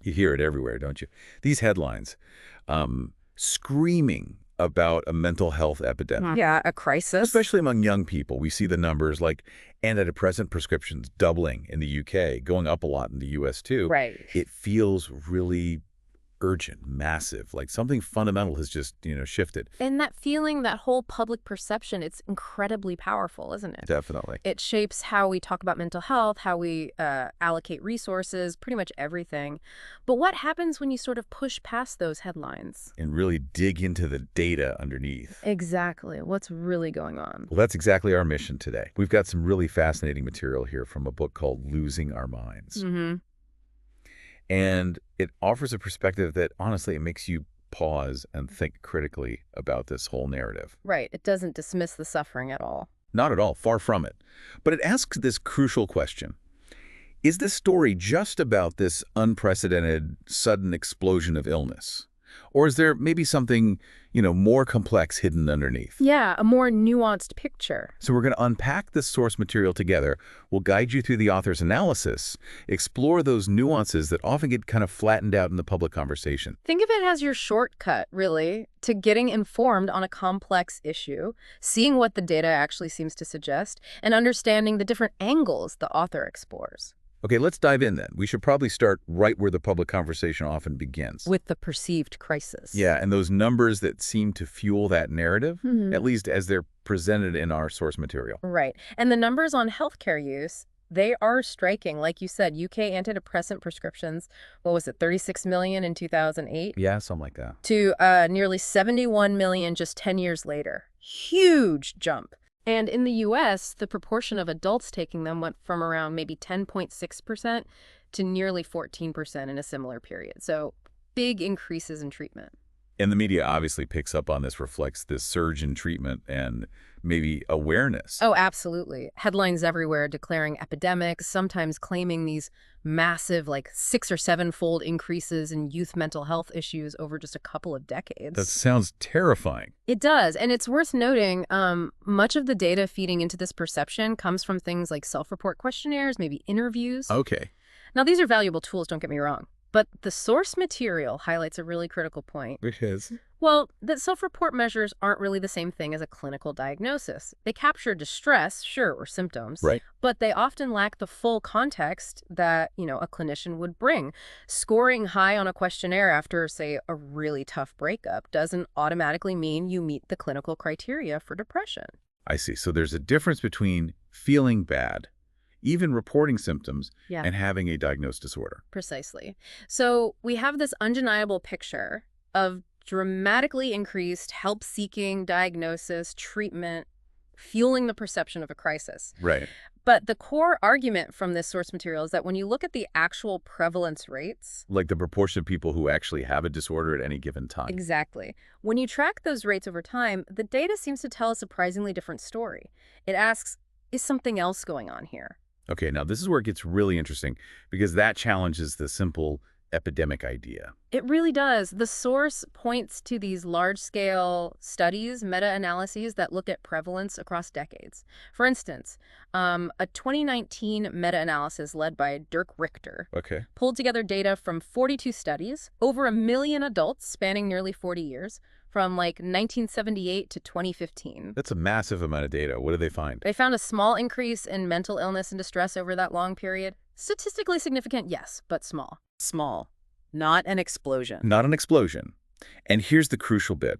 You hear it everywhere, don't you? These headlines, screaming about a mental health epidemic. Yeah, a crisis. Especially among young people, we see the numbers like antidepressant prescriptions doubling in the UK, going up a lot in the US too. Right. It feels really urgent, massive, like something fundamental has just, shifted. And that feeling, that whole public perception, it's incredibly powerful, isn't it? Definitely. It shapes how we talk about mental health, how we allocate resources, pretty much everything. But what happens when you sort of push past those headlines? And really dig into the data underneath. Exactly. What's really going on? Well, that's exactly our mission today. We've got some really fascinating material here from a book called Losing Our Minds. Mm-hmm. And it offers a perspective that, honestly, it makes you pause and think critically about this whole narrative. Right. It doesn't dismiss the suffering at all. Not at all, far from it. But it asks this crucial question. Is this story just about this unprecedented, sudden explosion of illness? Or is there maybe something, more complex hidden underneath? Yeah, a more nuanced picture. So we're going to unpack this source material together. We'll guide you through the author's analysis, explore those nuances that often get kind of flattened out in the public conversation. Think of it as your shortcut, really, to getting informed on a complex issue, seeing what the data actually seems to suggest, and understanding the different angles the author explores. Okay, let's dive in then. We should probably start right where the public conversation often begins. With the perceived crisis. Yeah, and those numbers that seem to fuel that narrative, Mhm. at least as they're presented in our source material. Right. And the numbers on healthcare use, they are striking. Like you said, UK antidepressant prescriptions, what was it, 36 million in 2008? Yeah, something like that. To nearly 71 million just 10 years later. Huge jump. And in the U.S., the proportion of adults taking them went from around maybe 10.6% to nearly 14% in a similar period. So big increases in treatment. And the media obviously picks up on this, reflects this surge in treatment and maybe awareness. Oh, absolutely. Headlines everywhere declaring epidemics, sometimes claiming these massive, like 6- or 7-fold increases in youth mental health issues over just a couple of decades. That sounds terrifying. It does. And it's worth noting, much of the data feeding into this perception comes from things like self-report questionnaires, maybe interviews. Okay. Now, these are valuable tools, don't get me wrong. But the source material highlights a really critical point. Which is? Well, that self-report measures aren't really the same thing as a clinical diagnosis. They capture distress, sure, or symptoms. Right. But they often lack the full context that, a clinician would bring. Scoring high on a questionnaire after, say, a really tough breakup doesn't automatically mean you meet the clinical criteria for depression. I see. So there's a difference between feeling bad, even reporting symptoms, Yeah. and having a diagnosed disorder. Precisely. So we have this undeniable picture of dramatically increased help-seeking, diagnosis, treatment, fueling the perception of a crisis. Right. But the core argument from this source material is that when you look at the actual prevalence rates... Like the proportion of people who actually have a disorder at any given time. Exactly. When you track those rates over time, the data seems to tell a surprisingly different story. It asks, is something else going on here? Okay, now this is where it gets really interesting because that challenges the simple epidemic idea. It really does. The source points to these large-scale studies, meta-analyses that look at prevalence across decades. For instance, a 2019 meta-analysis led by Dirk Richter pulled together data from 42 studies, over 1 million adults spanning nearly 40 years, from like 1978 to 2015. That's a massive amount of data. What did they find? They found a small increase in mental illness and distress over that long period. Statistically significant, yes, but small. Small. Not an explosion. Not an explosion. And here's the crucial bit.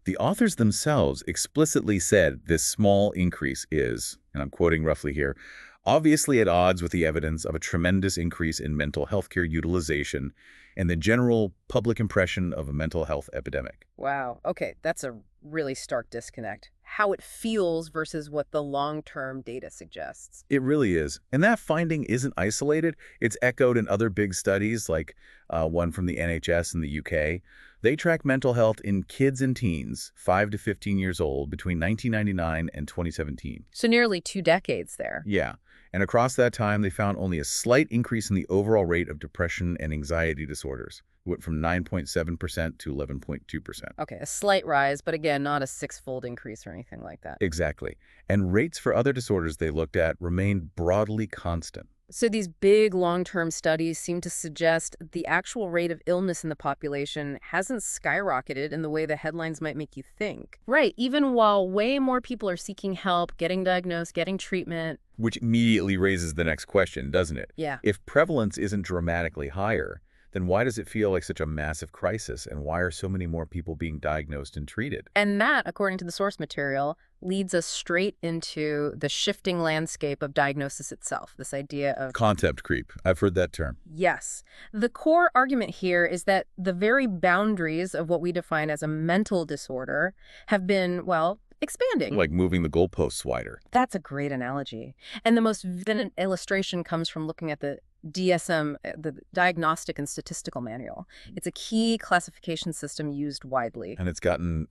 The authors themselves explicitly said this small increase is, and I'm quoting roughly here, obviously at odds with the evidence of a tremendous increase in mental health care utilization and the general public impression of a mental health epidemic. Wow. Okay, that's a really stark disconnect. How it feels versus what the long-term data suggests. It really is. And that finding isn't isolated. It's echoed in other big studies, like one from the NHS in the UK. They track mental health in kids and teens, 5 to 15 years old, between 1999 and 2017. So nearly 2 decades there. Yeah. And across that time, they found only a slight increase in the overall rate of depression and anxiety disorders. It went from 9.7% to 11.2%. Okay, a slight rise, but again, not a 6-fold increase or anything like that. Exactly. And rates for other disorders they looked at remained broadly constant. So these big long-term studies seem to suggest the actual rate of illness in the population hasn't skyrocketed in the way the headlines might make you think. Right, even while way more people are seeking help, getting diagnosed, getting treatment. Which immediately raises the next question, doesn't it? Yeah. If prevalence isn't dramatically higher, then why does it feel like such a massive crisis, and why are so many more people being diagnosed and treated? And that, according to the source material, leads us straight into the shifting landscape of diagnosis itself, this idea of Concept creep. I've heard that term. yes. The core argument here is that the very boundaries of what we define as a mental disorder have been, well, expanding. Like moving the goalposts wider. That's a great analogy. And the most vivid illustration comes from looking at the DSM, the Diagnostic and Statistical Manual. It's a key classification system used widely. And it's gotten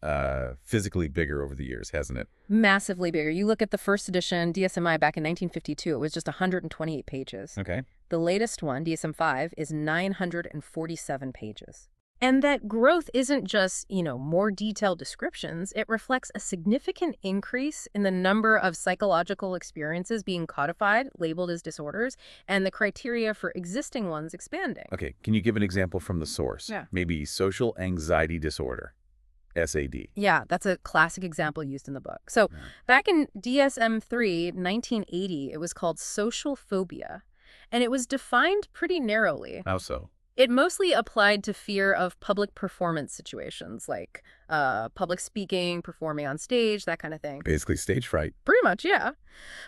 physically bigger over the years, hasn't it? Massively bigger. You look at the first edition, DSM-I, back in 1952, it was just 128 pages. Okay. The latest one, DSM-5, is 947 pages. And that growth isn't just, more detailed descriptions. It reflects a significant increase in the number of psychological experiences being codified, labeled as disorders, and the criteria for existing ones expanding. Okay, can you give an example from the source? Yeah. Maybe social anxiety disorder, SAD. Yeah, that's a classic example used in the book. So back in DSM-3, 1980, it was called social phobia, and it was defined pretty narrowly. How so? It mostly applied to fear of public performance situations, like public speaking, performing on stage, that kind of thing. Basically stage fright. Pretty much, yeah.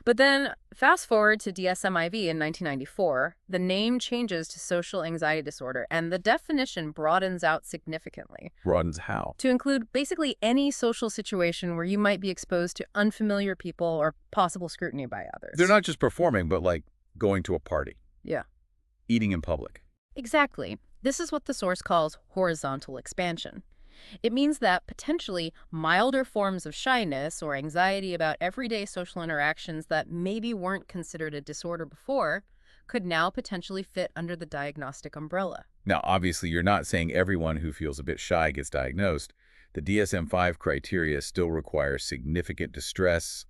But then fast forward to DSM-IV in 1994, the name changes to social anxiety disorder, and the definition broadens out significantly. Broadens how? To include basically any social situation where you might be exposed to unfamiliar people or possible scrutiny by others. They're not just performing, but like going to a party. Yeah. Eating in public. Exactly. This is what the source calls horizontal expansion. It means that potentially milder forms of shyness or anxiety about everyday social interactions that maybe weren't considered a disorder before could now potentially fit under the diagnostic umbrella. Now, obviously, you're not saying everyone who feels a bit shy gets diagnosed. The DSM-5 criteria still requires significant distress,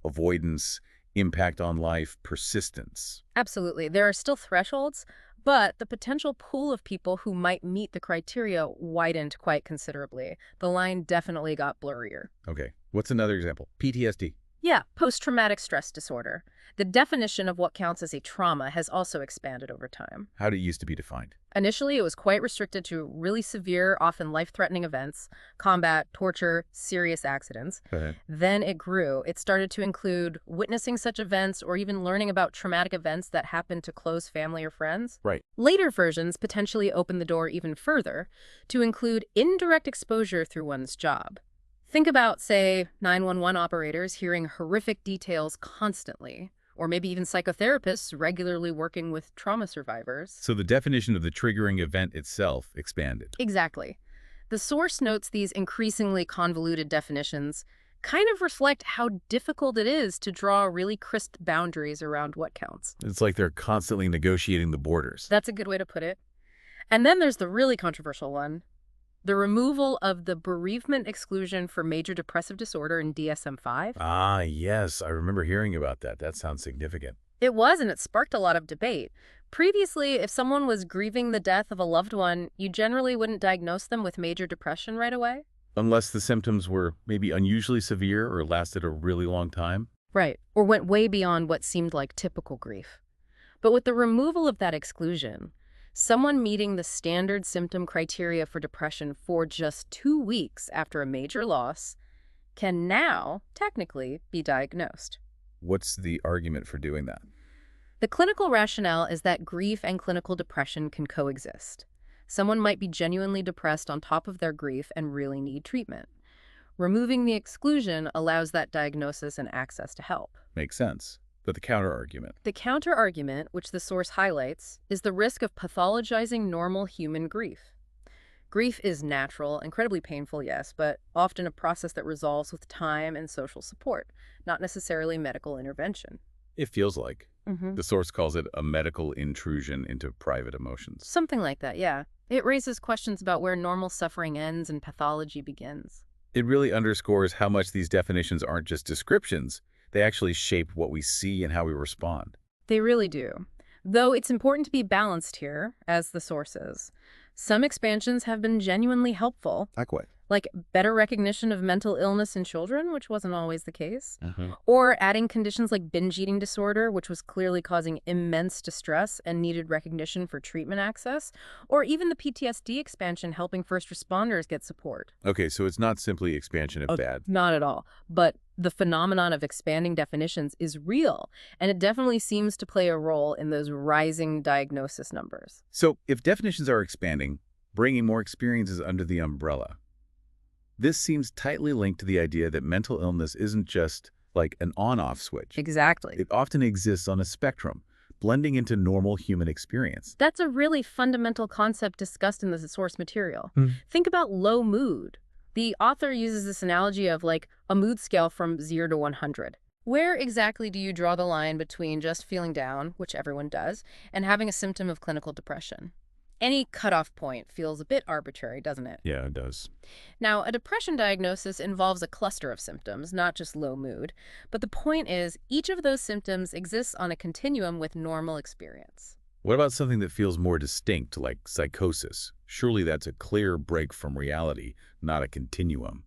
avoidance, impact on life, persistence. Absolutely. There are still thresholds, but the potential pool of people who might meet the criteria widened quite considerably. The line definitely got blurrier. Okay, what's another example? PTSD. Yeah, post-traumatic stress disorder. The definition of what counts as a trauma has also expanded over time. How did it used to be defined? Initially, it was quite restricted to really severe, often life-threatening events, combat, torture, serious accidents. Go ahead. Then it grew. It started to include witnessing such events or even learning about traumatic events that happened to close family or friends. Right. Later versions potentially opened the door even further to include indirect exposure through one's job. Think about, say, 911 operators hearing horrific details constantly, or maybe even psychotherapists regularly working with trauma survivors. So the definition of the triggering event itself expanded. Exactly. The source notes these increasingly convoluted definitions kind of reflect how difficult it is to draw really crisp boundaries around what counts. It's like they're constantly negotiating the borders. That's a good way to put it. And then there's the really controversial one. The removal of the bereavement exclusion for major depressive disorder in DSM-5. Ah, yes. I remember hearing about that. That sounds significant. It was, and it sparked a lot of debate. Previously, if someone was grieving the death of a loved one, you generally wouldn't diagnose them with major depression right away. Unless the symptoms were maybe unusually severe or lasted a really long time. Right, or went way beyond what seemed like typical grief. But with the removal of that exclusion, someone meeting the standard symptom criteria for depression for just 2 weeks after a major loss can now, technically, be diagnosed. What's the argument for doing that? The clinical rationale is that grief and clinical depression can coexist. Someone might be genuinely depressed on top of their grief and really need treatment. Removing the exclusion allows that diagnosis and access to help. Makes sense. But the counter-argument. The counter-argument, which the source highlights, is the risk of pathologizing normal human grief. Grief is natural, incredibly painful, yes, but often a process that resolves with time and social support, not necessarily medical intervention. It feels like. Mm-hmm. The source calls it a medical intrusion into private emotions. Something like that, yeah. It raises questions about where normal suffering ends and pathology begins. It really underscores how much these definitions aren't just descriptions. They actually shape what we see and how we respond. They really do. Though it's important to be balanced here, as the source is. Some expansions have been genuinely helpful, Like what? like better recognition of mental illness in children, which wasn't always the case, Uh-huh. or adding conditions like binge eating disorder, which was clearly causing immense distress and needed recognition for treatment access, or even the PTSD expansion helping first responders get support. Okay, so it's not simply expansion of Oh, bad. not at all. But the phenomenon of expanding definitions is real, and it definitely seems to play a role in those rising diagnosis numbers. So if definitions are expanding, bringing more experiences under the umbrella, this seems tightly linked to the idea that mental illness isn't just like an on-off switch. Exactly. It often exists on a spectrum, blending into normal human experience. That's a really fundamental concept discussed in the source material. Hmm. Think about low mood. The author uses this analogy of like a mood scale from 0 to 100. Where exactly do you draw the line between just feeling down, which everyone does, and having a symptom of clinical depression? Any cutoff point feels a bit arbitrary, doesn't it? Yeah, it does. Now, a depression diagnosis involves a cluster of symptoms, not just low mood. But the point is, each of those symptoms exists on a continuum with normal experience. What about something that feels more distinct, like psychosis? Surely that's a clear break from reality, not a continuum.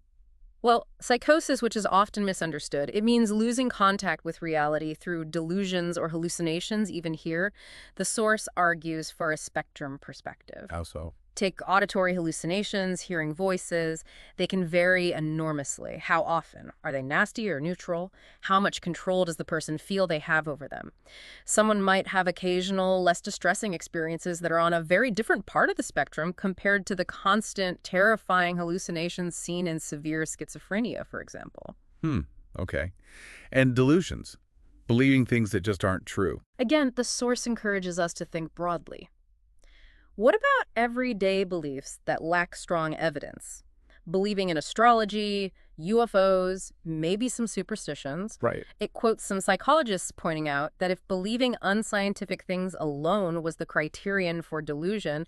Well, psychosis, which is often misunderstood, it means losing contact with reality through delusions or hallucinations. Even here, the source argues for a spectrum perspective. How so? Take auditory hallucinations, hearing voices. They can vary enormously. How often? Are they nasty or neutral? How much control does the person feel they have over them? Someone might have occasional, less distressing experiences that are on a very different part of the spectrum compared to the constant, terrifying hallucinations seen in severe schizophrenia, for example. Okay. And delusions, believing things that just aren't true. Again, the source encourages us to think broadly. What about everyday beliefs that lack strong evidence? Believing in astrology, UFOs, maybe some superstitions. Right. It quotes some psychologists pointing out that if believing unscientific things alone was the criterion for delusion,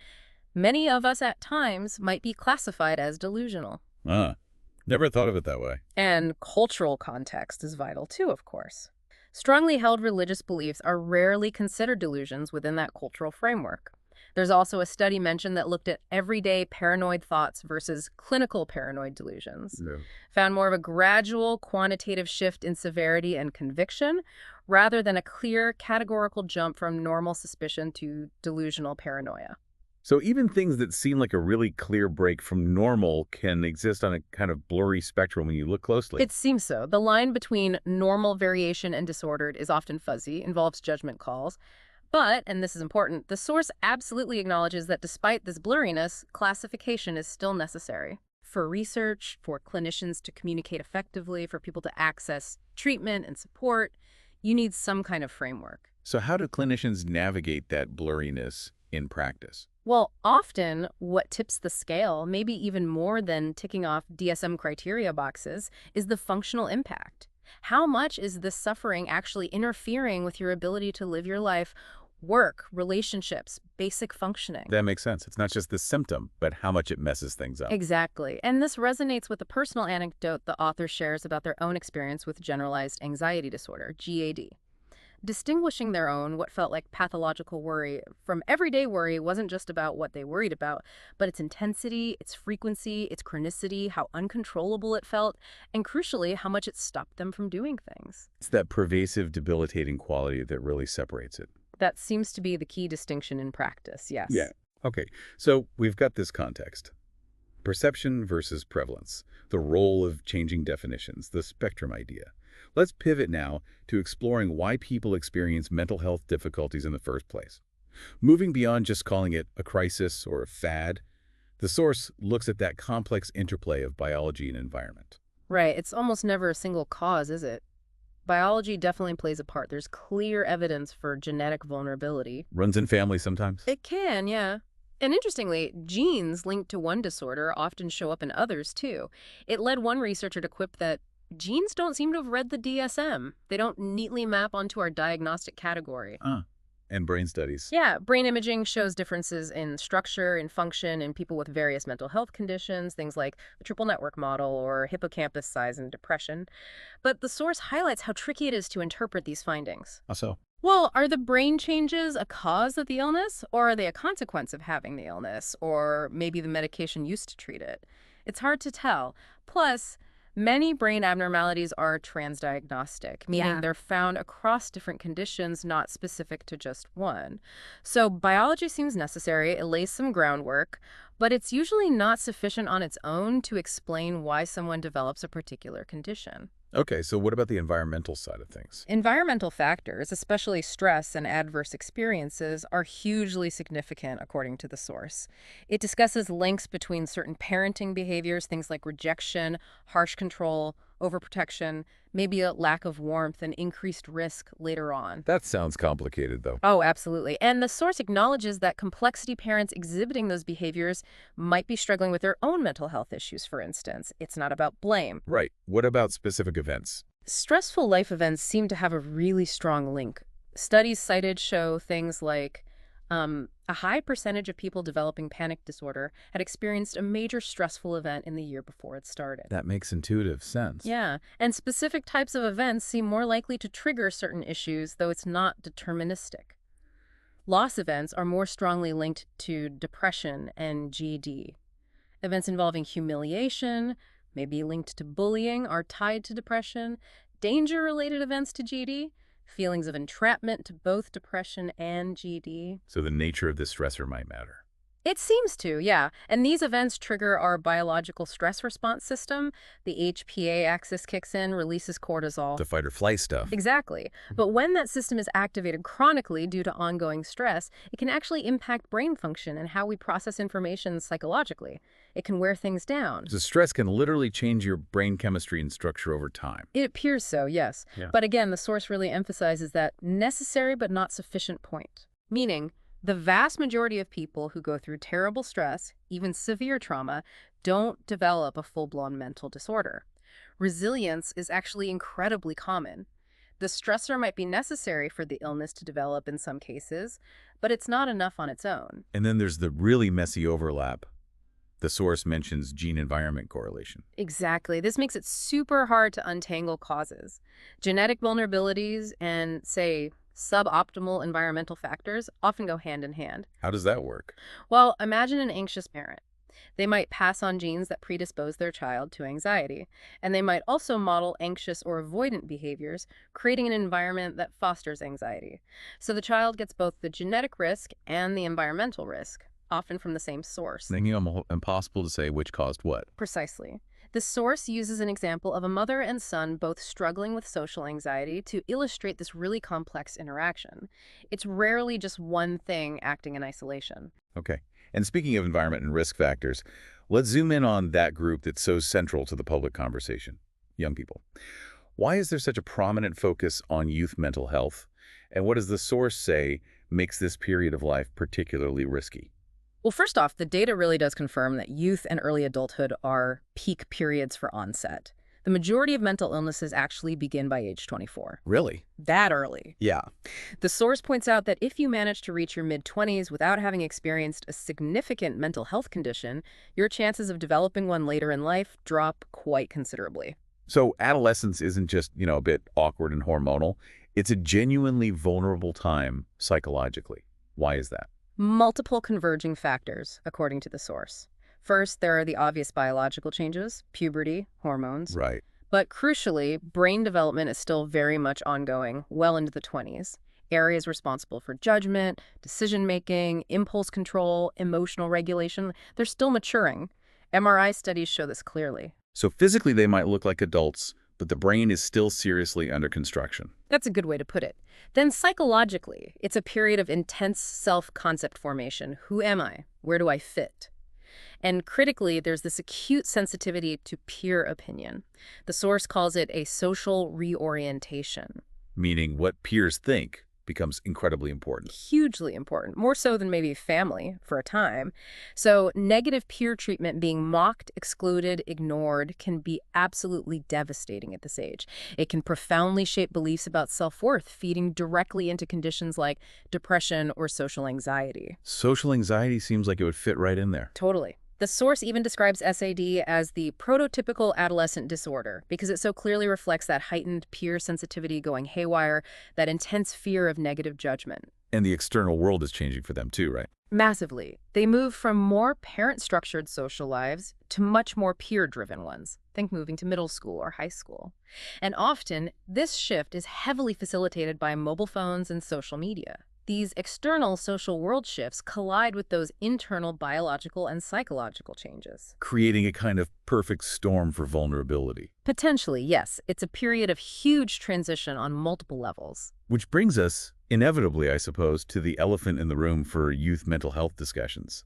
many of us at times might be classified as delusional. Never thought of it that way. And cultural context is vital too, of course. Strongly held religious beliefs are rarely considered delusions within that cultural framework. There's also a study mentioned that looked at everyday paranoid thoughts versus clinical paranoid delusions. No. Found more of a gradual quantitative shift in severity and conviction rather than a clear categorical jump from normal suspicion to delusional paranoia. So even things that seem like a really clear break from normal can exist on a kind of blurry spectrum when you look closely. It seems so. The line between normal variation and disordered is often fuzzy, involves judgment calls. But, and this is important, the source absolutely acknowledges that despite this blurriness, classification is still necessary. For research, for clinicians to communicate effectively, for people to access treatment and support, you need some kind of framework. So how do clinicians navigate that blurriness in practice? Well, often what tips the scale, maybe even more than ticking off DSM criteria boxes, is the functional impact. How much is this suffering actually interfering with your ability to live your life, work, relationships, basic functioning? That makes sense. It's not just the symptom, but how much it messes things up. Exactly. And this resonates with a personal anecdote the author shares about their own experience with generalized anxiety disorder, GAD. Distinguishing their own, what felt like pathological worry from everyday worry wasn't just about what they worried about, but its intensity, its frequency, its chronicity, how uncontrollable it felt, and crucially, how much it stopped them from doing things. It's that pervasive, debilitating quality that really separates it. That seems to be the key distinction in practice, yes. Yeah. Okay, so we've got this context. Perception versus prevalence, the role of changing definitions, the spectrum idea. Let's pivot now to exploring why people experience mental health difficulties in the first place. Moving beyond just calling it a crisis or a fad, the source looks at that complex interplay of biology and environment. Right. It's almost never a single cause, is it? Biology definitely plays a part. There's clear evidence for genetic vulnerability. Runs in families sometimes. It can, yeah. And interestingly, genes linked to one disorder often show up in others, too. It led one researcher to quip that genes don't seem to have read the DSM. They don't neatly map onto our diagnostic category. And brain studies. Yeah, brain imaging shows differences in structure and function in people with various mental health conditions, things like the triple network model or hippocampus size and depression. But the source highlights how tricky it is to interpret these findings. How so? Well, are the brain changes a cause of the illness, or are they a consequence of having the illness, or maybe the medication used to treat it? It's hard to tell. Plus, many brain abnormalities are transdiagnostic, meaning Yeah. they're found across different conditions, not specific to just one. So, biology seems necessary, it lays some groundwork, but it's usually not sufficient on its own to explain why someone develops a particular condition. Okay, so what about the environmental side of things? Environmental factors, especially stress and adverse experiences, are hugely significant according to the source. It discusses links between certain parenting behaviors, things like rejection, harsh control, overprotection, maybe a lack of warmth, and increased risk later on. That sounds complicated, though. Oh, absolutely. And the source acknowledges that complexity parents exhibiting those behaviors might be struggling with their own mental health issues, for instance. It's not about blame. Right. What about specific events? Stressful life events seem to have a really strong link. Studies cited show things like a high percentage of people developing panic disorder had experienced a major stressful event in the year before it started. That makes intuitive sense. Yeah, and specific types of events seem more likely to trigger certain issues, though it's not deterministic. Loss events are more strongly linked to depression and GD. Events involving humiliation, maybe linked to bullying, are tied to depression. Danger-related events to GD, feelings of entrapment to both depression and GD. So the nature of the stressor might matter. It seems to, yeah. And these events trigger our biological stress response system. The HPA axis kicks in, releases cortisol. The fight or flight stuff. Exactly. But when that system is activated chronically due to ongoing stress, it can actually impact brain function and how we process information psychologically. It can wear things down. So stress can literally change your brain chemistry and structure over time. It appears so, yes. Yeah. But again, the source really emphasizes that necessary but not sufficient point. Meaning, the vast majority of people who go through terrible stress, even severe trauma, don't develop a full-blown mental disorder. Resilience is actually incredibly common. The stressor might be necessary for the illness to develop in some cases, but it's not enough on its own. And then there's the really messy overlap. The source mentions gene-environment correlation. Exactly. This makes it super hard to untangle causes. Genetic vulnerabilities and, say, suboptimal environmental factors often go hand in hand. How does that work? Well, imagine an anxious parent. They might pass on genes that predispose their child to anxiety, and they might also model anxious or avoidant behaviors, creating an environment that fosters anxiety. So the child gets both the genetic risk and the environmental risk, often from the same source. Making it impossible to say which caused what. Precisely. The source uses an example of a mother and son both struggling with social anxiety to illustrate this really complex interaction. It's rarely just one thing acting in isolation. Okay. And speaking of environment and risk factors, let's zoom in on that group that's so central to the public conversation, young people. Why is there such a prominent focus on youth mental health? And what does the source say makes this period of life particularly risky? Well, first off, the data really does confirm that youth and early adulthood are peak periods for onset. The majority of mental illnesses actually begin by age 24. Really? That early. Yeah. The source points out that if you manage to reach your mid-20s without having experienced a significant mental health condition, your chances of developing one later in life drop quite considerably. So adolescence isn't just, a bit awkward and hormonal. It's a genuinely vulnerable time psychologically. Why is that? Multiple converging factors, according to the source. First, there are the obvious biological changes, puberty, hormones. Right. But crucially, brain development is still very much ongoing, well into the 20s. Areas responsible for judgment, decision-making, impulse control, emotional regulation, they're still maturing. MRI studies show this clearly. So physically they might look like adults, but the brain is still seriously under construction. That's a good way to put it. Then psychologically, it's a period of intense self-concept formation. Who am I? Where do I fit? And critically, there's this acute sensitivity to peer opinion. The source calls it a social reorientation. Meaning what peers think becomes incredibly important. Hugely important, more so than maybe family for a time. So negative peer treatment, being mocked, excluded, ignored, can be absolutely devastating at this age. It can profoundly shape beliefs about self-worth, feeding directly into conditions like depression or social anxiety. Social anxiety seems like it would fit right in there. Totally. The source even describes SAD as the prototypical adolescent disorder because it so clearly reflects that heightened peer sensitivity going haywire, that intense fear of negative judgment. And the external world is changing for them too, right? Massively. They move from more parent-structured social lives to much more peer-driven ones. Think moving to middle school or high school. And often, this shift is heavily facilitated by mobile phones and social media. These external social world shifts collide with those internal biological and psychological changes. Creating a kind of perfect storm for vulnerability. Potentially, yes, it's a period of huge transition on multiple levels. Which brings us, inevitably, I suppose, to the elephant in the room for youth mental health discussions.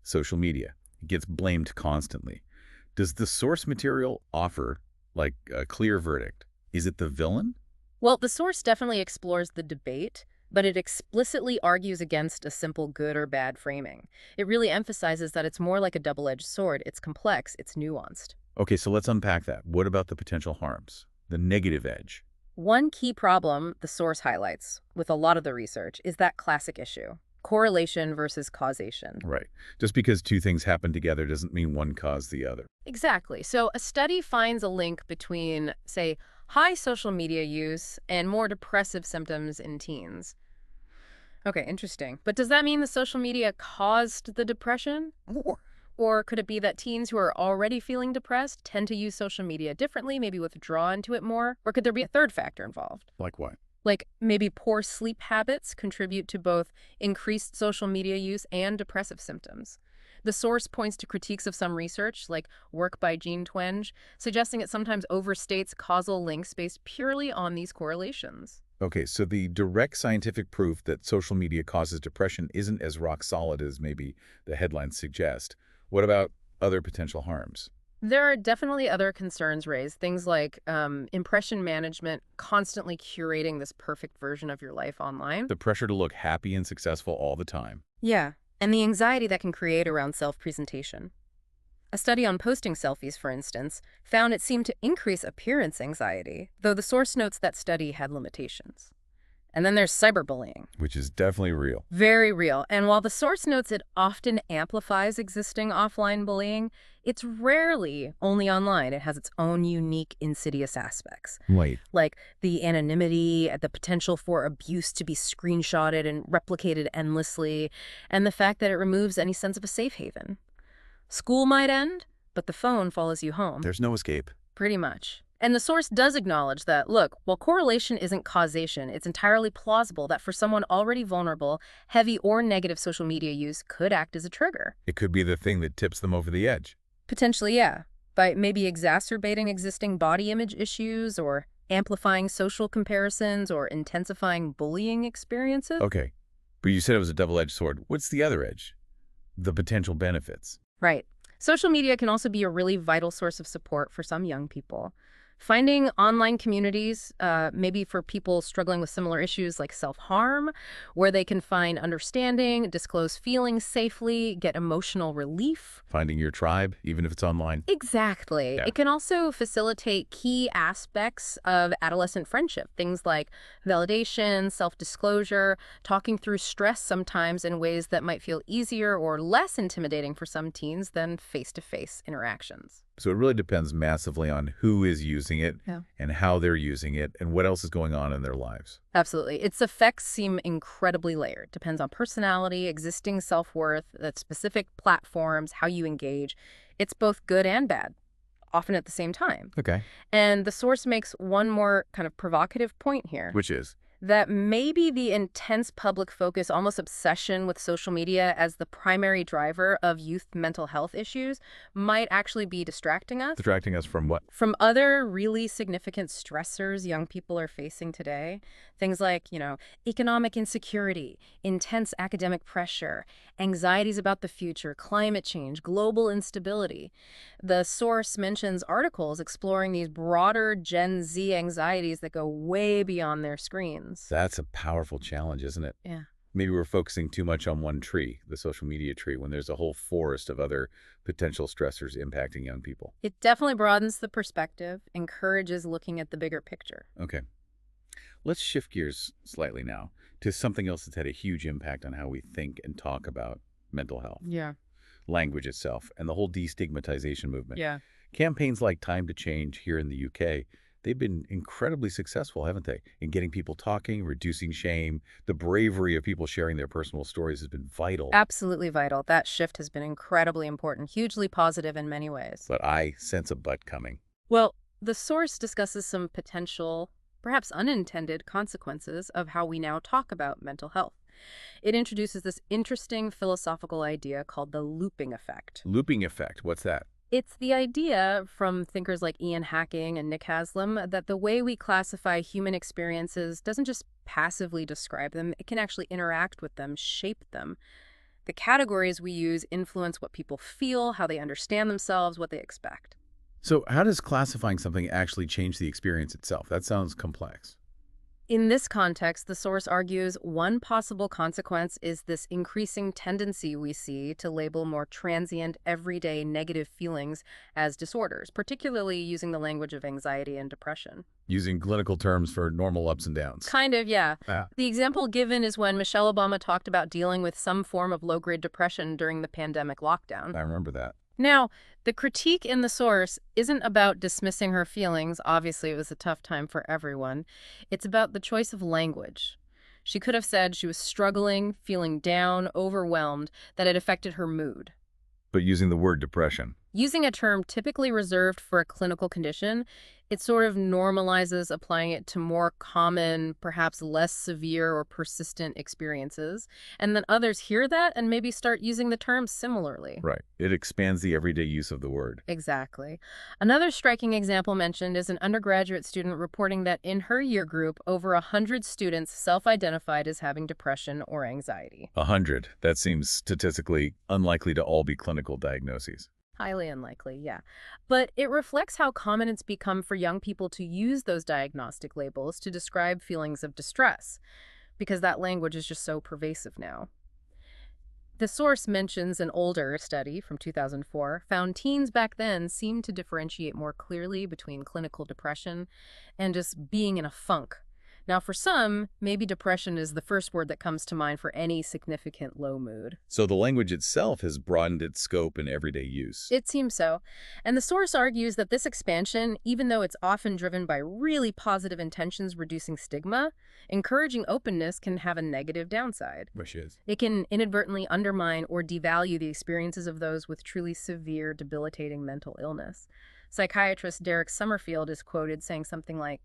Social media. It gets blamed constantly. Does the source material offer, like, a clear verdict? Is it the villain? Well, the source definitely explores the debate, but it explicitly argues against a simple good or bad framing. It really emphasizes that it's more like a double-edged sword. It's complex, it's nuanced. Okay, so let's unpack that. What about the potential harms? The negative edge? One key problem the source highlights with a lot of the research is that classic issue, correlation versus causation. Right. Just because two things happen together doesn't mean one caused the other. Exactly. So a study finds a link between, say, high social media use and more depressive symptoms in teens. Okay, interesting. But does that mean the social media caused the depression? Or could it be that teens who are already feeling depressed tend to use social media differently, maybe withdraw into it more? Or could there be a third factor involved? Like what? Like maybe poor sleep habits contribute to both increased social media use and depressive symptoms. The source points to critiques of some research, like work by Jean Twenge, suggesting it sometimes overstates causal links based purely on these correlations. Okay, so the direct scientific proof that social media causes depression isn't as rock solid as maybe the headlines suggest. What about other potential harms? There are definitely other concerns raised, things like impression management, constantly curating this perfect version of your life online. The pressure to look happy and successful all the time. Yeah, and the anxiety that can create around self-presentation. A study on posting selfies, for instance, found it seemed to increase appearance anxiety, though the source notes that study had limitations. And then there's cyberbullying. Which is definitely real. Very real. And while the source notes it often amplifies existing offline bullying, it's rarely only online. It has its own unique, insidious aspects. Right. Like the anonymity, the potential for abuse to be screenshotted and replicated endlessly, and the fact that it removes any sense of a safe haven. School might end, but the phone follows you home. There's no escape. Pretty much. And the source does acknowledge that, look, while correlation isn't causation, it's entirely plausible that for someone already vulnerable, heavy or negative social media use could act as a trigger. It could be the thing that tips them over the edge. Potentially, yeah. By maybe exacerbating existing body image issues or amplifying social comparisons or intensifying bullying experiences. Okay, but you said it was a double-edged sword. What's the other edge? The potential benefits. Right. Social media can also be a really vital source of support for some young people. Finding online communities, maybe for people struggling with similar issues like self-harm, where they can find understanding, disclose feelings safely, get emotional relief. Finding your tribe, even if it's online. Exactly. Yeah. It can also facilitate key aspects of adolescent friendship, things like validation, self-disclosure, talking through stress sometimes in ways that might feel easier or less intimidating for some teens than face-to-face interactions. So it really depends massively on who is using it and how they're using it and what else is going on in their lives. Absolutely. Its effects seem incredibly layered. Depends on personality, existing self-worth, the specific platforms, how you engage. It's both good and bad, often at the same time. Okay. And the source makes one more kind of provocative point here. Which is? That maybe the intense public focus, almost obsession with social media as the primary driver of youth mental health issues might actually be distracting us. Distracting us from what? From other really significant stressors young people are facing today. Things like, economic insecurity, intense academic pressure, anxieties about the future, climate change, global instability. The source mentions articles exploring these broader Gen Z anxieties that go way beyond their screens. That's a powerful challenge, isn't it? Yeah. Maybe we're focusing too much on one tree, the social media tree, when there's a whole forest of other potential stressors impacting young people. It definitely broadens the perspective, encourages looking at the bigger picture. Okay. Let's shift gears slightly now to something else that's had a huge impact on how we think and talk about mental health. Yeah. language itself and the whole destigmatization movement. Yeah. Campaigns like Time to Change here in the UK, they've been incredibly successful, haven't they, in getting people talking, reducing shame. The bravery of people sharing their personal stories has been vital. Absolutely vital. That shift has been incredibly important, hugely positive in many ways. But I sense a but coming. Well, the source discusses some potential, perhaps unintended, consequences of how we now talk about mental health. It introduces this interesting philosophical idea called the looping effect. Looping effect, what's that? It's the idea from thinkers like Ian Hacking and Nick Haslam that the way we classify human experiences doesn't just passively describe them, it can actually interact with them, shape them. The categories we use influence what people feel, how they understand themselves, what they expect. So how does classifying something actually change the experience itself? That sounds complex. In this context, the source argues one possible consequence is this increasing tendency we see to label more transient, everyday negative feelings as disorders, particularly using the language of anxiety and depression. Using clinical terms for normal ups and downs. Kind of, yeah. Yeah. The example given is when Michelle Obama talked about dealing with some form of low-grade depression during the pandemic lockdown. I remember that. Now, the critique in the source isn't about dismissing her feelings. Obviously, it was a tough time for everyone. It's about the choice of language. She could have said she was struggling, feeling down, overwhelmed, that it affected her mood. But using the word depression. Using a term typically reserved for a clinical condition, it sort of normalizes applying it to more common, perhaps less severe or persistent experiences. And then others hear that and maybe start using the term similarly. Right. It expands the everyday use of the word. Exactly. Another striking example mentioned is an undergraduate student reporting that in her year group, over 100 students self-identified as having depression or anxiety. 100. That seems statistically unlikely to all be clinical diagnoses. Highly unlikely, yeah. But it reflects how common it's become for young people to use those diagnostic labels to describe feelings of distress, because that language is just so pervasive now. The source mentions an older study from 2004 found teens back then seemed to differentiate more clearly between clinical depression and just being in a funk. Now, for some, maybe depression is the first word that comes to mind for any significant low mood. So the language itself has broadened its scope in everyday use. It seems so. And the source argues that this expansion, even though it's often driven by really positive intentions reducing stigma, encouraging openness can have a negative downside. Which is? It can inadvertently undermine or devalue the experiences of those with truly severe, debilitating mental illness. Psychiatrist Derek Summerfield is quoted saying something like,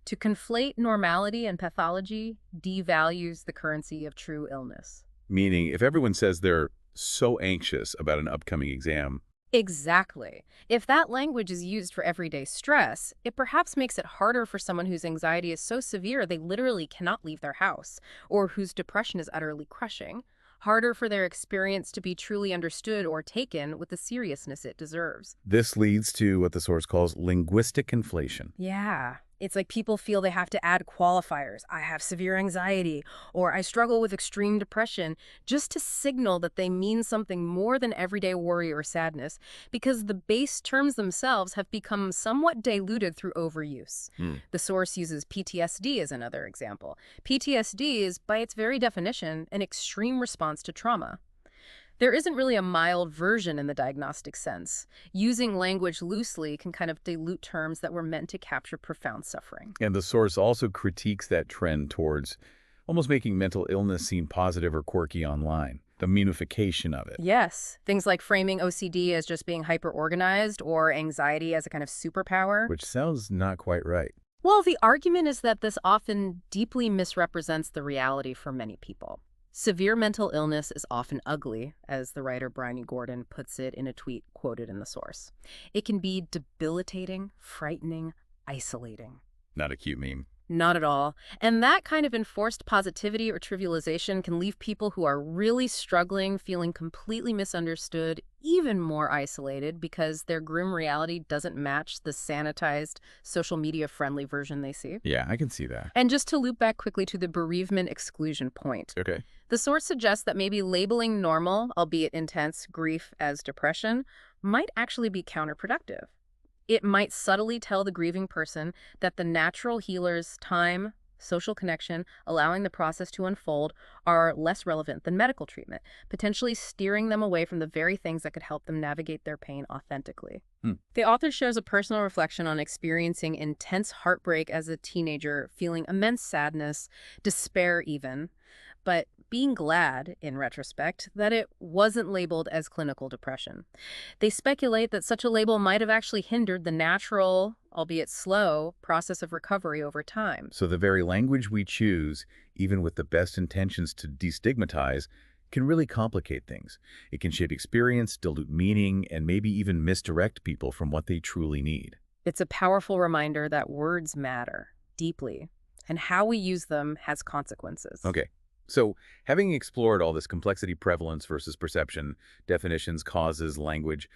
"To conflate normality and pathology devalues the currency of true illness." Meaning, if everyone says they're so anxious about an upcoming exam, Exactly. If that language is used for everyday stress, it perhaps makes it harder for someone whose anxiety is so severe they literally cannot leave their house, or whose depression is utterly crushing. Harder for their experience to be truly understood or taken with the seriousness it deserves. this leads to what the source calls linguistic inflation. Yeah. It's like people feel they have to add qualifiers. I have severe anxiety, or I struggle with extreme depression, just to signal that they mean something more than everyday worry or sadness, because the base terms themselves have become somewhat diluted through overuse. The source uses PTSD as another example. PTSD is, by its very definition, an extreme response to trauma. There isn't really a mild version in the diagnostic sense. Using language loosely can kind of dilute terms that were meant to capture profound suffering. And the source also critiques that trend towards almost making mental illness seem positive or quirky online, the memification of it. Yes, things like framing OCD as just being hyper-organized or anxiety as a kind of superpower. Which sounds not quite right. Well, the argument is that this often deeply misrepresents the reality for many people. Severe mental illness is often ugly, as the writer Bryony Gordon puts it in a tweet quoted in the source. It can be debilitating, frightening, isolating. Not a cute meme. Not at all. And that kind of enforced positivity or trivialization can leave people who are really struggling feeling completely misunderstood, even more isolated because their grim reality doesn't match the sanitized, social media-friendly version they see. Yeah, I can see that. And just to loop back quickly to the bereavement exclusion point. Okay. The source suggests that maybe labeling normal, albeit intense, grief as depression might actually be counterproductive. It might subtly tell the grieving person that the natural healer's time, social connection, allowing the process to unfold, are less relevant than medical treatment, potentially steering them away from the very things that could help them navigate their pain authentically. Hmm. The author shares a personal reflection on experiencing intense heartbreak as a teenager, feeling immense sadness, despair even, but being glad, in retrospect, that it wasn't labeled as clinical depression. They speculate that such a label might have actually hindered the natural, albeit slow, process of recovery over time. So the very language we choose, even with the best intentions to destigmatize, can really complicate things. It can shape experience, dilute meaning, and maybe even misdirect people from what they truly need. It's a powerful reminder that words matter deeply, and how we use them has consequences. Okay. So, having explored all this complexity, prevalence versus perception, definitions, causes, language,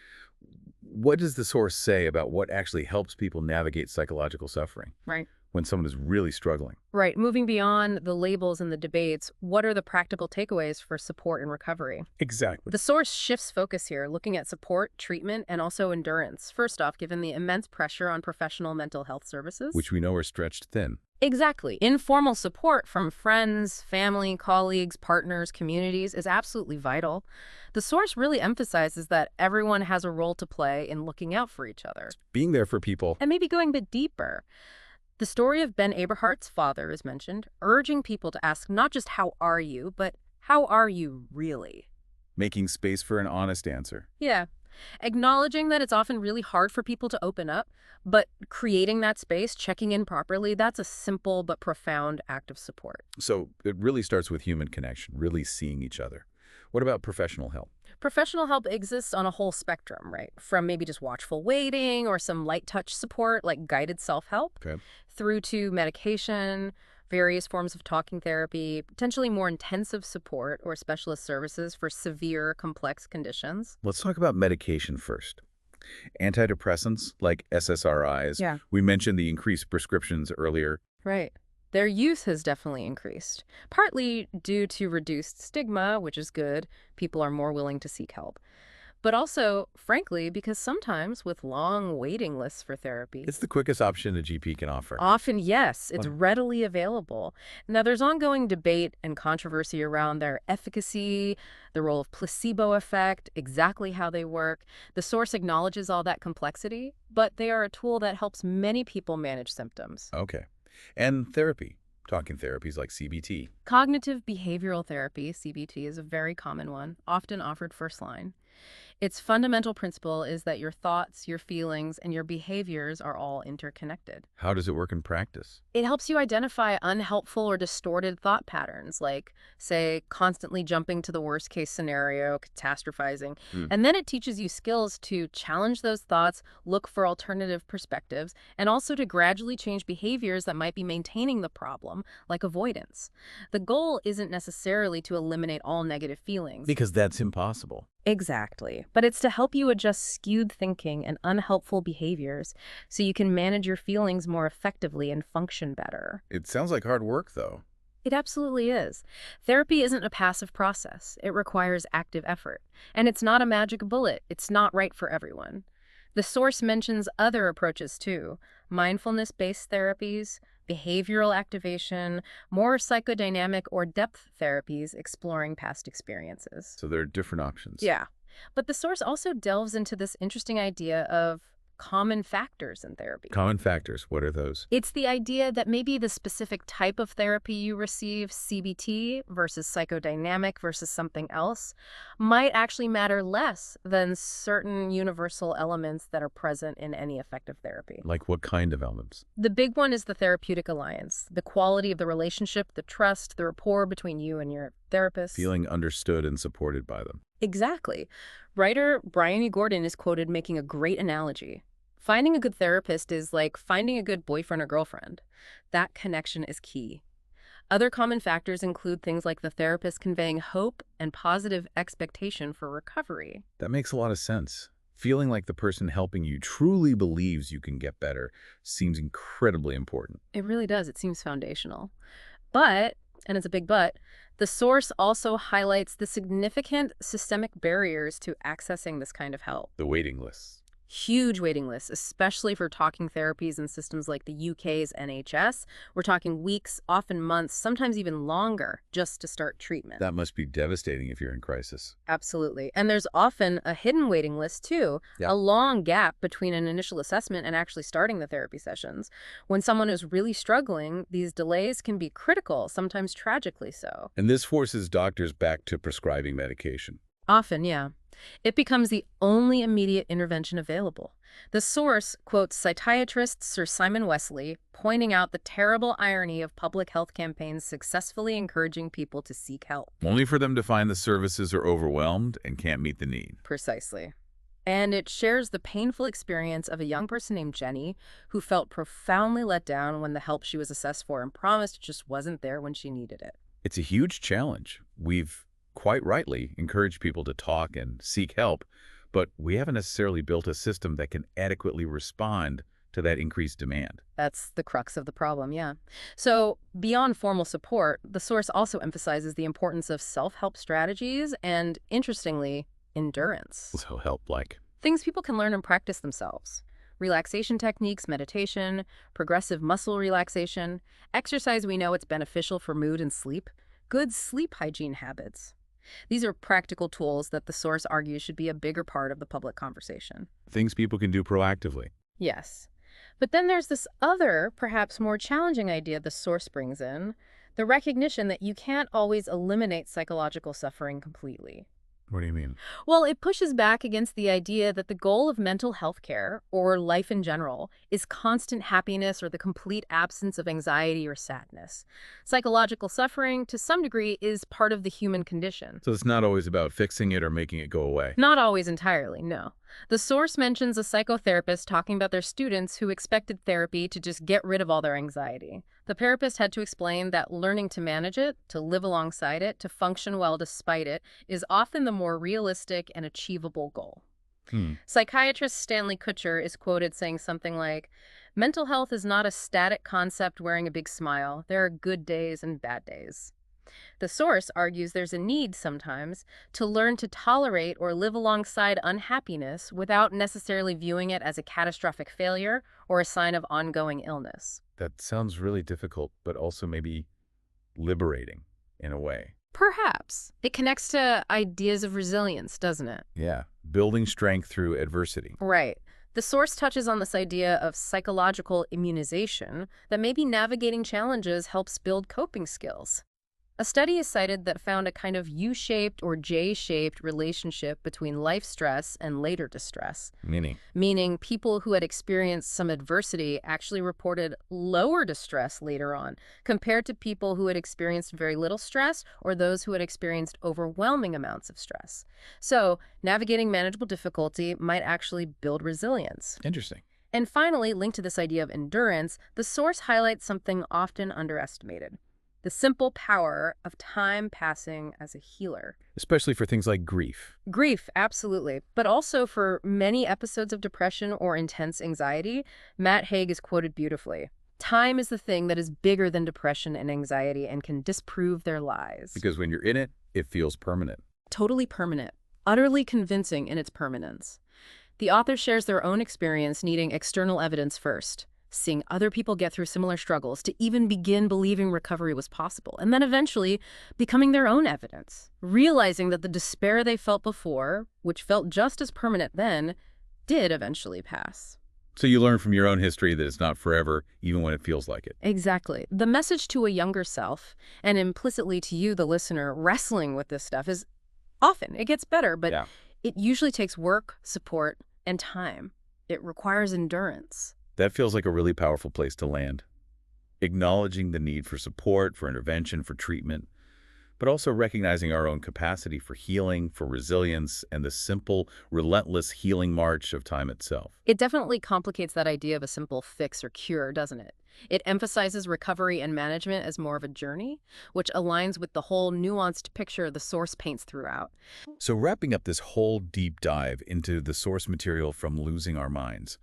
what does the source say about what actually helps people navigate psychological suffering Right. when someone is really struggling? Right. Moving beyond the labels and the debates, what are the practical takeaways for support and recovery? Exactly. The source shifts focus here, looking at support, treatment, and also endurance. First off, given the immense pressure on professional mental health services. Which we know are stretched thin. Exactly. Informal support from friends, family, colleagues, partners, communities is absolutely vital. The source really emphasizes that everyone has a role to play in looking out for each other. Being there for people. And maybe going a bit deeper. The story of Ben Aberhart's father is mentioned, urging people to ask not just how are you, but how are you really? Making space for an honest answer. Yeah. Acknowledging that it's often really hard for people to open up, but creating that space, checking in properly, that's a simple but profound act of support. So it really starts with human connection, really seeing each other. What about professional help? Professional help exists on a whole spectrum, right? From maybe just watchful waiting or some light touch support like guided self-help, Okay. through to medication, various forms of talking therapy, potentially more intensive support or specialist services for severe, complex conditions. Let's talk about medication first. Antidepressants like SSRIs. Yeah. We mentioned the increased prescriptions earlier. Right. Their use has definitely increased, partly due to reduced stigma, which is good. People are more willing to seek help. But also, frankly, because sometimes with long waiting lists for therapy, It's the quickest option a GP can offer. often, yes, it's Wow. readily available. Now, there's ongoing debate and controversy around their efficacy, the role of placebo effect, exactly how they work. The source acknowledges all that complexity, but they are a tool that helps many people manage symptoms. Okay. And therapy. Talking therapies like CBT. Cognitive behavioral therapy, CBT, is a very common one, often offered first line. Its fundamental principle is that your thoughts, your feelings, and your behaviors are all interconnected. How does it work in practice? It helps you identify unhelpful or distorted thought patterns, like, say, constantly jumping to the worst case scenario, catastrophizing. Hmm. And then it teaches you skills to challenge those thoughts, look for alternative perspectives, and also to gradually change behaviors that might be maintaining the problem, like avoidance. The goal isn't necessarily to eliminate all negative feelings. Because that's impossible. Exactly. But it's to help you adjust skewed thinking and unhelpful behaviors so you can manage your feelings more effectively and function better. It sounds like hard work, though. It absolutely is. Therapy isn't a passive process. It requires active effort. And it's not a magic bullet. It's not right for everyone. The source mentions other approaches too: mindfulness-based therapies, behavioral activation, more psychodynamic or depth therapies exploring past experiences. So there are different options. Yeah. But the source also delves into this interesting idea of common factors in therapy. Common factors. What are those? It's the idea that maybe the specific type of therapy you receive, CBT versus psychodynamic versus something else, might actually matter less than certain universal elements that are present in any effective therapy. Like what kind of elements? The big one is the therapeutic alliance, the quality of the relationship, the trust, the rapport between you and your therapist. Feeling understood and supported by them. Exactly. Writer Brian E. Gordon is quoted making a great analogy. Finding a good therapist is like finding a good boyfriend or girlfriend. That connection is key. Other common factors include things like the therapist conveying hope and positive expectation for recovery. That makes a lot of sense. Feeling like the person helping you truly believes you can get better seems incredibly important. It really does. It seems foundational. But, and it's a big but, the source also highlights the significant systemic barriers to accessing this kind of help. The waiting lists. Huge waiting lists, especially for talking therapies in systems like the UK's NHS. We're talking weeks, often months, sometimes even longer, just to start treatment. That must be devastating if you're in crisis. Absolutely. And there's often a hidden waiting list, too, Yeah. a long gap between an initial assessment and actually starting the therapy sessions. When someone is really struggling, these delays can be critical, sometimes tragically so. And this forces doctors back to prescribing medication. Often, yeah. It becomes the only immediate intervention available. The source quotes psychiatrist Sir Simon Wesley, pointing out the terrible irony of public health campaigns successfully encouraging people to seek help. Only for them to find the services are overwhelmed and can't meet the need. Precisely. And it shares the painful experience of a young person named Jenny who felt profoundly let down when the help she was assessed for and promised just wasn't there when she needed it. It's a huge challenge. We've quite rightly encouraged people to talk and seek help, but we haven't necessarily built a system that can adequately respond to that increased demand. That's the crux of the problem, yeah. So beyond formal support, the source also emphasizes the importance of self-help strategies and, interestingly, endurance. So help like, Things people can learn and practice themselves. Relaxation techniques, meditation, progressive muscle relaxation, exercise we know it's beneficial for mood and sleep, good sleep hygiene habits. These are practical tools that the source argues should be a bigger part of the public conversation. things people can do proactively. Yes. But then there's this other, perhaps more challenging idea the source brings in, the recognition that you can't always eliminate psychological suffering completely. What do you mean? Well, it pushes back against the idea that the goal of mental health care, or life in general, is constant happiness or the complete absence of anxiety or sadness. Psychological suffering, to some degree, is part of the human condition. So it's not always about fixing it or making it go away. Not always entirely, no. The source mentions a psychotherapist talking about their students who expected therapy to just get rid of all their anxiety. The therapist had to explain that learning to manage it, to live alongside it, to function well despite it, is often the more realistic and achievable goal. Psychiatrist Stanley Kutcher is quoted saying something like, "Mental health is not a static concept wearing a big smile. There are good days and bad days." The source argues there's a need sometimes to learn to tolerate or live alongside unhappiness without necessarily viewing it as a catastrophic failure or a sign of ongoing illness. That sounds really difficult, but also maybe liberating in a way. Perhaps. It connects to ideas of resilience, doesn't it? Yeah, building strength through adversity. Right. The source touches on this idea of psychological immunization, that maybe navigating challenges helps build coping skills. A study is cited that found a kind of U-shaped or J-shaped relationship between life stress and later distress, meaning people who had experienced some adversity actually reported lower distress later on, compared to people who had experienced very little stress or those who had experienced overwhelming amounts of stress. So, navigating manageable difficulty might actually build resilience. Interesting. And finally, linked to this idea of endurance, the source highlights something often underestimated: the simple power of time passing as a healer. Especially for things like grief. Grief, absolutely. But also for many episodes of depression or intense anxiety, Matt Haig is quoted beautifully. Time is the thing that is bigger than depression and anxiety and can disprove their lies. Because when you're in it, it feels permanent. Totally permanent. Utterly convincing in its permanence. The author shares their own experience needing external evidence first, seeing other people get through similar struggles to even begin believing recovery was possible, and then eventually becoming their own evidence, realizing that the despair they felt before, which felt just as permanent then, did eventually pass. So you learn from your own history that it's not forever, even when it feels like it. Exactly. The message to a younger self, and implicitly to you, the listener, wrestling with this stuff is often, it gets better, but it usually takes work, support, and time. It requires endurance. That feels like a really powerful place to land. Acknowledging the need for support, for intervention, for treatment, but also recognizing our own capacity for healing, for resilience, and the simple, relentless healing march of time itself. It definitely complicates that idea of a simple fix or cure, doesn't it? It emphasizes recovery and management as more of a journey, which aligns with the whole nuanced picture the source paints throughout. So wrapping up this whole deep dive into the source material from Losing Our Minds,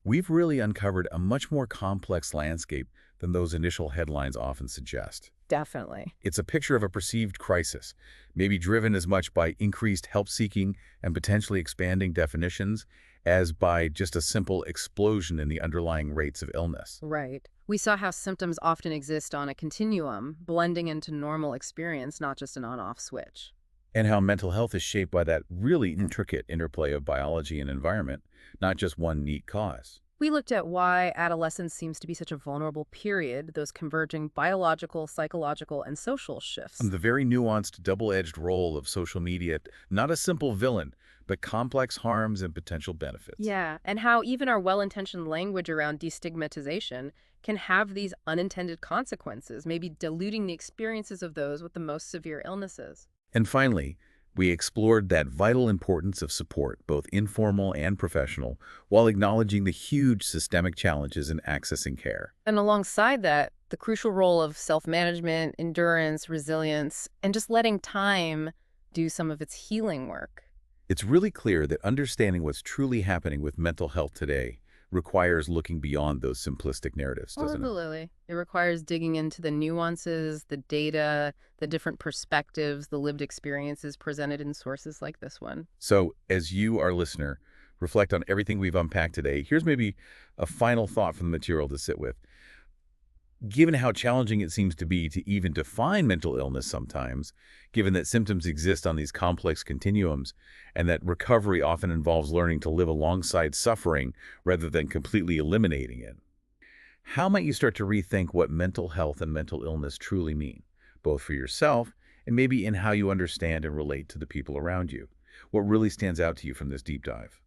we've really uncovered a much more complex landscape than those initial headlines often suggest. Definitely. It's a picture of a perceived crisis, maybe driven as much by increased help-seeking and potentially expanding definitions as by just a simple explosion in the underlying rates of illness. Right. We saw how symptoms often exist on a continuum, blending into normal experience, not just an on-off switch. And how mental health is shaped by that really intricate interplay of biology and environment, not just one neat cause. We looked at why adolescence seems to be such a vulnerable period, those converging biological, psychological, and social shifts. And the very nuanced, double-edged role of social media, not a simple villain, but complex harms and potential benefits. Yeah, and how even our well-intentioned language around destigmatization can have these unintended consequences, maybe diluting the experiences of those with the most severe illnesses. And finally, we explored that vital importance of support, both informal and professional, while acknowledging the huge systemic challenges in accessing care. And alongside that, the crucial role of self-management, endurance, resilience, and just letting time do some of its healing work. It's really clear that understanding what's truly happening with mental health today requires looking beyond those simplistic narratives, doesn't it? Absolutely. It requires digging into the nuances, the data, the different perspectives, the lived experiences presented in sources like this one. So, as you, our listener, reflect on everything we've unpacked today, here's maybe a final thought from the material to sit with. Given how challenging it seems to be to even define mental illness sometimes, given that symptoms exist on these complex continuums, and that recovery often involves learning to live alongside suffering rather than completely eliminating it, how might you start to rethink what mental health and mental illness truly mean, both for yourself and maybe in how you understand and relate to the people around you? What really stands out to you from this deep dive?